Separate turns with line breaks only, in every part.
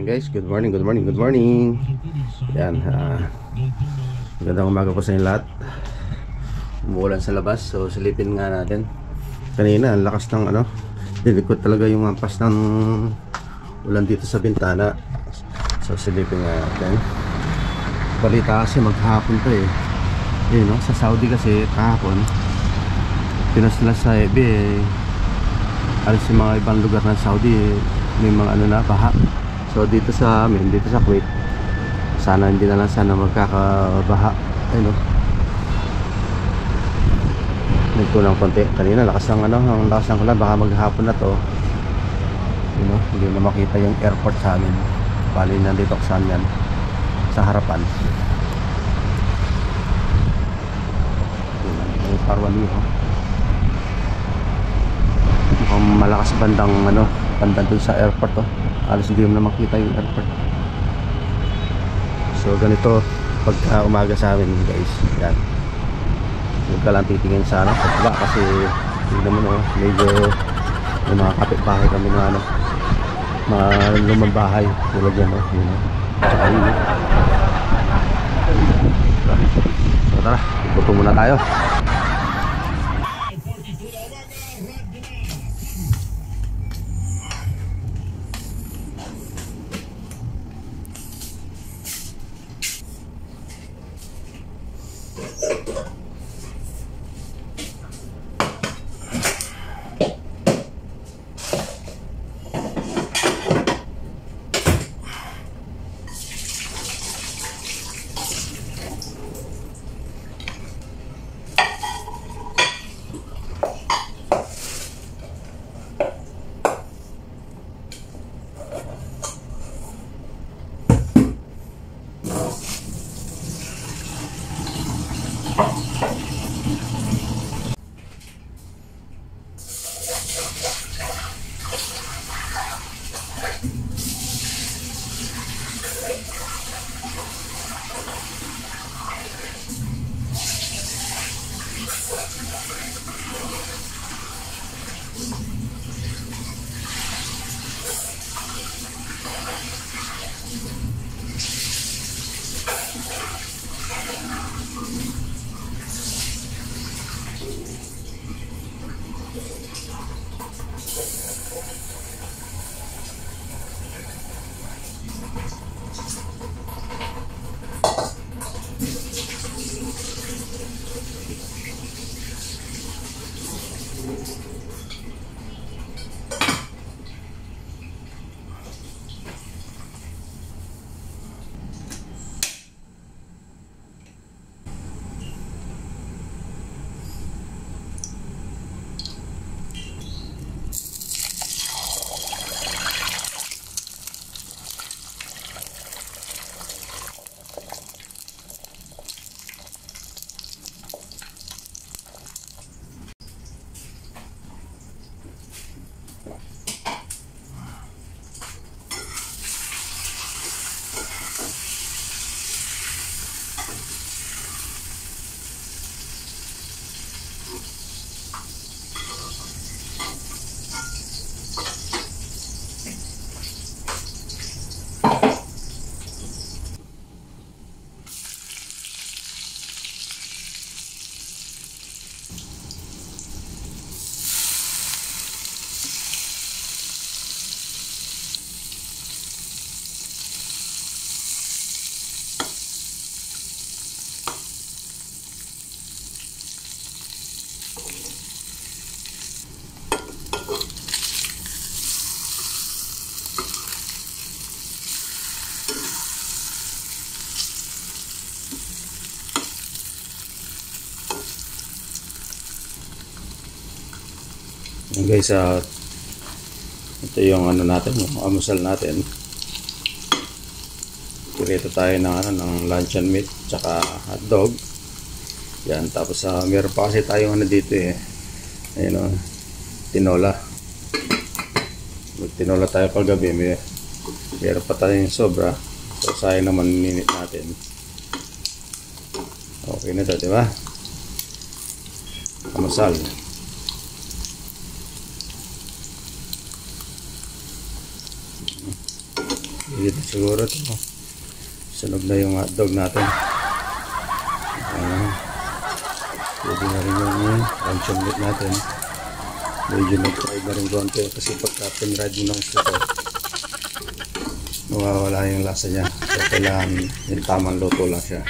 Guys, good morning, good morning, good morning. Yan, magandang umaga po sa inyo lahat. Umuulan sa labas, so silipin nga natin. Kanina, ang lakas ng dinikot talaga yung ampas ng ulan dito sa bintana. So silipin nga natin. Balita kasi maghapon to eh. Yun, no? Sa Saudi kasi kahapon pinasla sa EB alis yung mga ibang lugar ng Saudi may mga baha. So dito sa amin, dito sa Kuwait, sana hindi na lang sana magkakabaha. Ayun, nagtulang konti. Kanina lakas ng ang lakas ng ulan, baka maghapon na to. Hindi na makita yung airport sa amin. Bali nandito ko saan yan, sa harapan. May parwali mukhang malakas bandang bandang dun sa airport alas hindi mo na makita yung airport. So ganito pagka umaga sa amin guys. Yan, huwag ka lang titingin sa pagba kasi tignan mo medyo may mga kapitbahay kami na mga lumang bahay tulad yan tsaka yun. So tara, ituto muna tayo. Guys, ito yung natin, yung almusal natin. Pirito tayo ng luncheon meat tsaka hotdog. Yan, tapos meron pa kasi tayong dito ayun tinola. Tinola tayo kagabi, meron pa tayong sobra. So sayang naman minute natin. Okay na to, di ba? Almusal. Dito siguro ito. Sunog na yung hotdog natin. Pwede na rin yung lunch omelet natin. Medyo nag-fried na rin konti kasi pagka pinride mo ng ito, nawawala yung lasa niya. So kailangan yung tamang luto lang siya.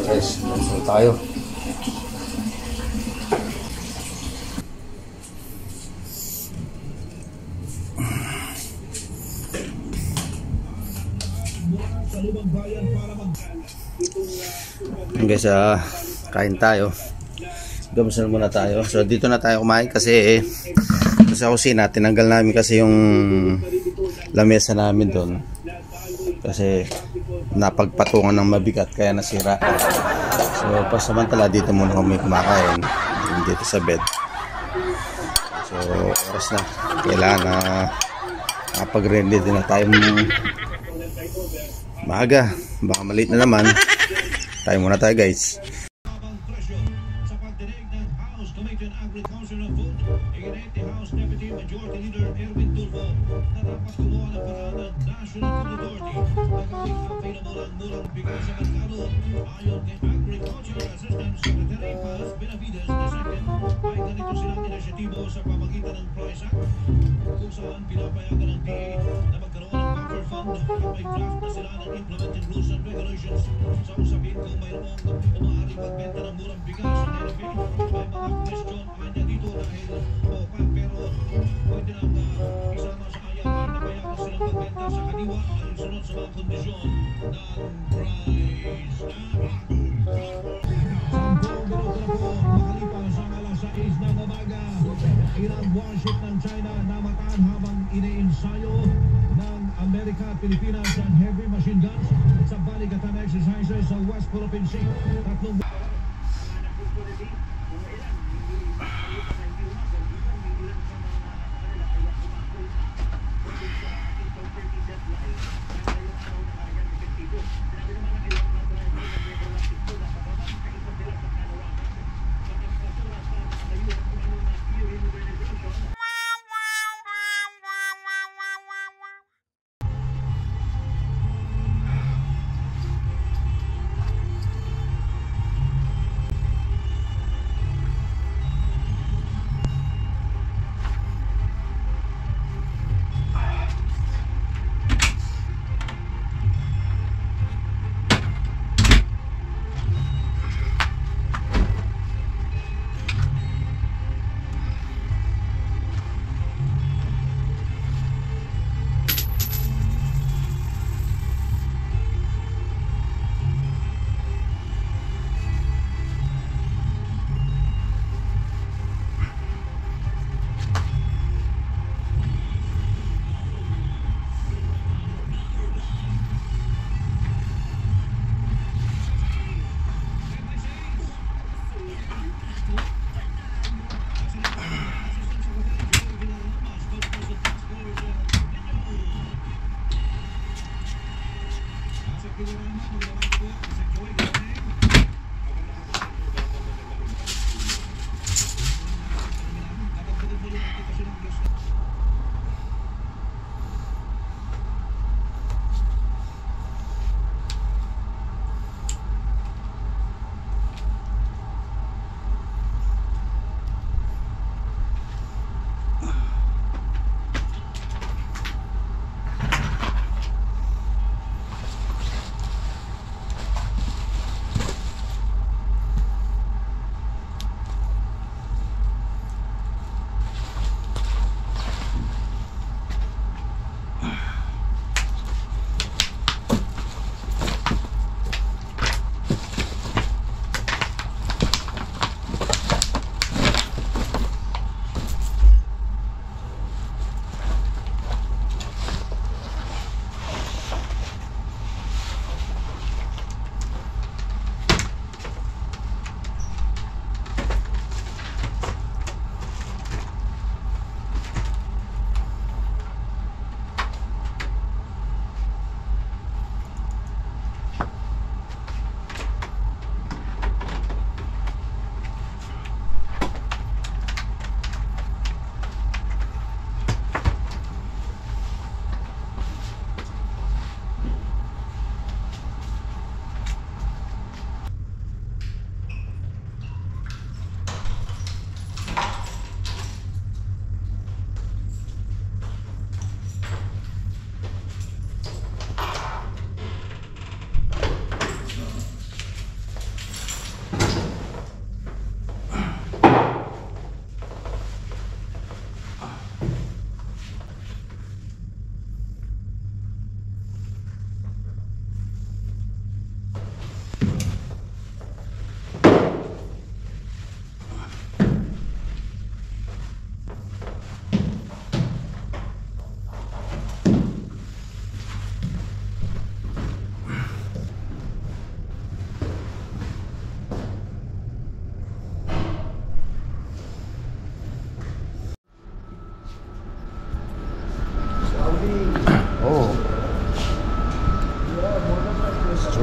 Guys, so tayo. Guys, kain tayo. Gamusan muna tayo. So dito na tayo kumain kasi sa kusina tinanggal namin kasi yung lamesa namin doon. Kasi napagpatungan ng mabigat kaya nasira. So pasamantala dito muna kami kumakain dito sa bed. So oras na, kailangan na kapag-ready din na tayo maaga, baka maliit na naman. Tayo muna tayo guys.
Sa pamagitan ng PROESA kung saan pinapayagan ng DA na magkaroon ng buffer fund at may draft na sila ng implementing rules and regulations sa usapin kung mayroong umaaring magbenta ng murang bigas sa NFA. May mga question kanya dito dahil pero pwede nang isama sa ayawan na payagan silang magbenta sa kadiwa ayon sunod sa mga kondisyon ng price. Makalipas ang alas 6 ng umaga, ilang warship ng China namataan habang ine-ensayo ng Amerika at Pilipinas ang heavy machine guns sa balikatan exercises sa West Philippine Sea. Tatlong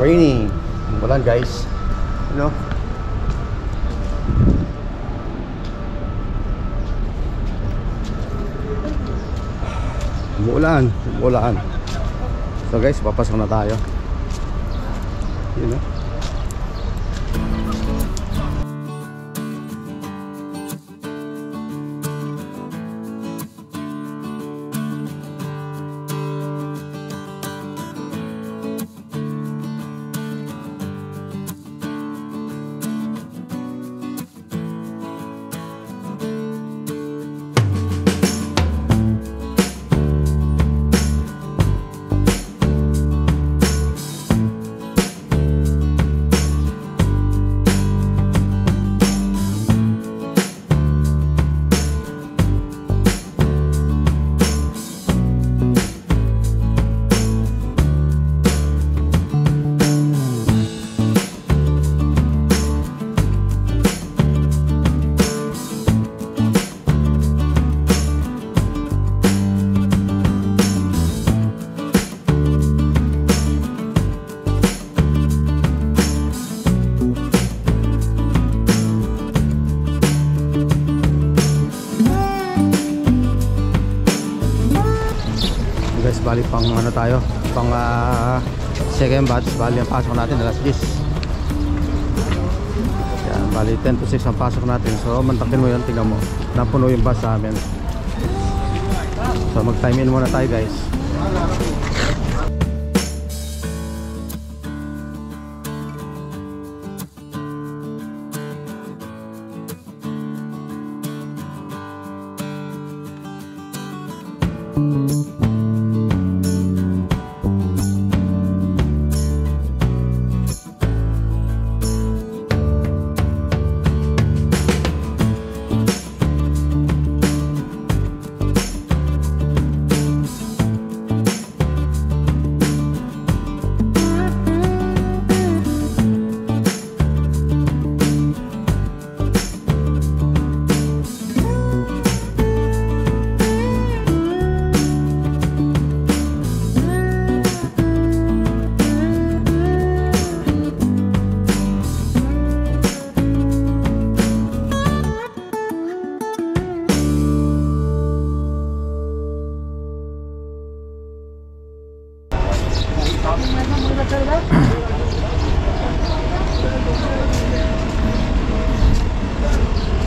Raining. Umulan guys. Ano? Umulan. Umulan. So guys, papasok na tayo. Yun, no? Guys, bali pang ano tayo, pang second batch, bali ang pasok natin alas 10. Yan, bali 10 to 6 ang pasok natin. So mantakin mo yun, tingnan mo, napuno yung bus sa amin. So mag time in muna tayo guys.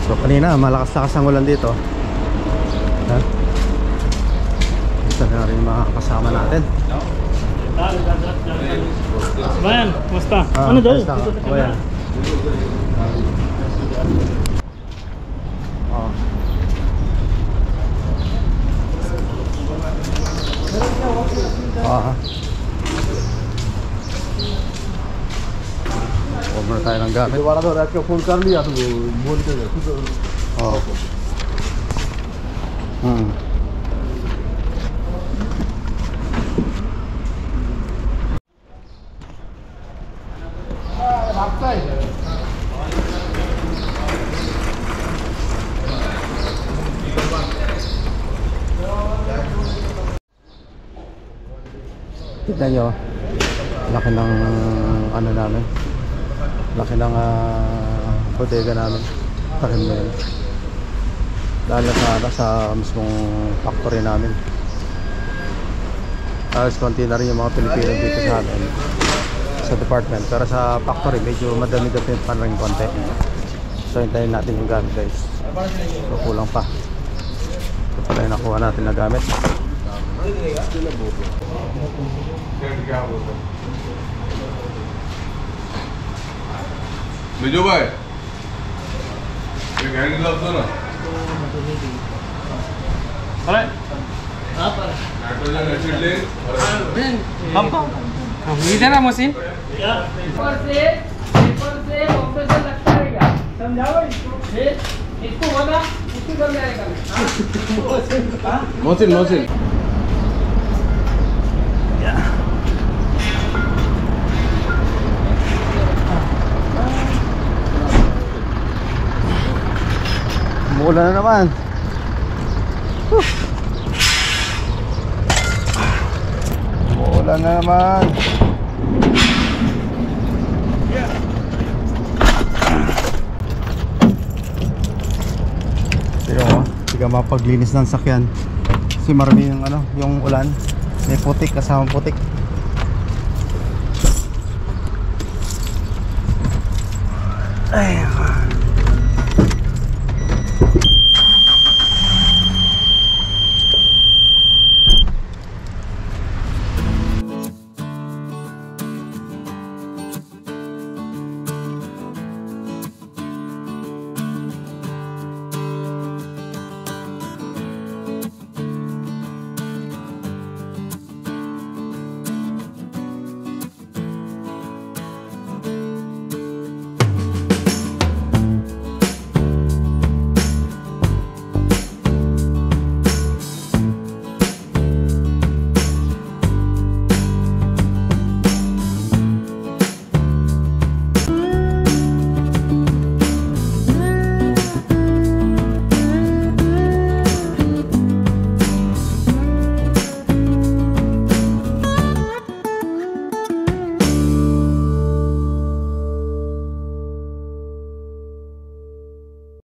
So kanina malakas-lakas ang ulan dito. Ha? Ito na rin mga kasama natin.
Bayan, kumusta? Ano daw?
Bayan. Oh. Over tayo ng gamit.
दोबारा तो रात को फोन कर लिया तो बोल के
Oh. Tignan nyo, laki ng ano namin, laki ng bodega namin. Takin mo yun, dahil sa mismong factory namin. Tapos konti na rin yung mga Pilipino dito sa amin sa department, pero sa factory medyo madami-dami pa rin konti. So hintayin natin yung gamit guys. So kulang pa. Ito pala yung nakuha natin na gamit.
Biju भाई एक hand gloves दो ना
अरे
nitrogen acid ले
हम इधर ना machine
paper से ऑपरेशन लगता है क्या समझाओ इसको होगा उसकी बन जाएगा
मोहसिन Mohsin
Umuulan na naman. Umuulan na naman. talaga mapaglinis ng sakyan. Kasi marami yung ano, yung ulan. May putik, kasamang putik. Ay,